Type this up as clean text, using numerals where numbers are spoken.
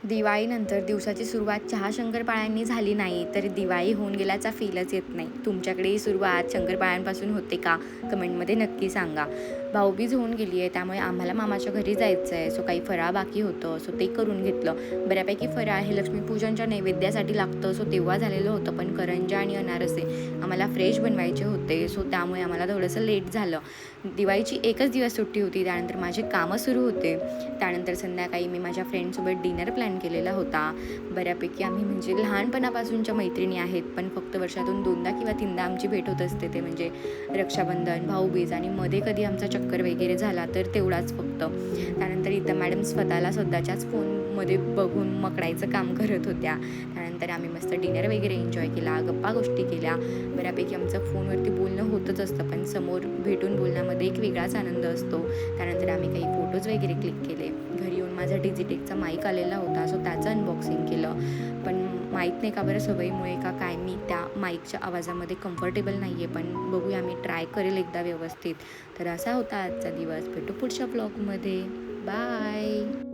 दिवाळीनंतर दिवसाची सुरुवात चहा शंकरपाळ्यांनी झाली नाही तर दिवाळी होऊन गेल्याचा फीलच येत नाही. तुमच्याकडेही सुरुवात शंकरपाळ्यांपासून होते का? कमेंटमध्ये नक्की सांगा. भाऊबीज होऊन गेली आहे, त्यामुळे आम्हाला मामाच्या घरी जायचं आहे. सो काही फराळ बाकी होतं, सो ते करून घेतलं. बऱ्यापैकी फराळ हे लक्ष्मीपूजनच्या नैवेद्यासाठी लागतं, सो तेव्हा झालेलं होतं. पण करंज्या आणि अनारसे आम्हाला फ्रेश बनवायचे होते, सो त्यामुळे आम्हाला थोडंसं लेट झालं. दिवाळीची एकच दिवस सुट्टी होती, त्यानंतर माझे कामं सुरू होते. त्यानंतर संध्याकाळी मी माझ्या फ्रेंडसोबत डिनर प्लॅन केलेला होता. बऱ्यापैकी आम्ही म्हणजे लहानपणापासूनच्या मैत्रिणी आहेत, पण फक्त वर्षातून 2दा किंवा 3दा आमची भेट होत असते. ते म्हणजे रक्षाबंधन, भाऊबीज आणि मध्ये कधी आमचा चक्कर वगैरे झाला तर तेवढाच फक्त. त्यानंतर इथं मॅडम स्वतःच्याच फोनमध्ये बघून मकडायचं काम करत होत्या. त्यानंतर आम्ही मस्त डिनर वगैरे एन्जॉय केला, गप्पा गोष्टी केल्या. बऱ्यापैकी आमचं फोनवरती बोलणं होतच असतं, पण समोर भेटून बोलण्यामध्ये एक वेगळाच आनंद असतो. त्यानंतर आम्ही काही फोटोज वगैरे क्लिक केले. घरी येऊन माझा डिजिटेकचा माईक आलेला होता, सो त्याचं अनबॉक्सिंग केलं. पण माहीत नाही का बरं, सवयीमुळे का काय, मी त्या माईकच्या आवाजामध्ये कम्फर्टेबल नाही आहे. पण बघूया, मी ट्राय करेल एकदा व्यवस्थित. तर असा होता आजचा दिवस. भेटू पुढच्या ब्लॉगमध्ये. बाय.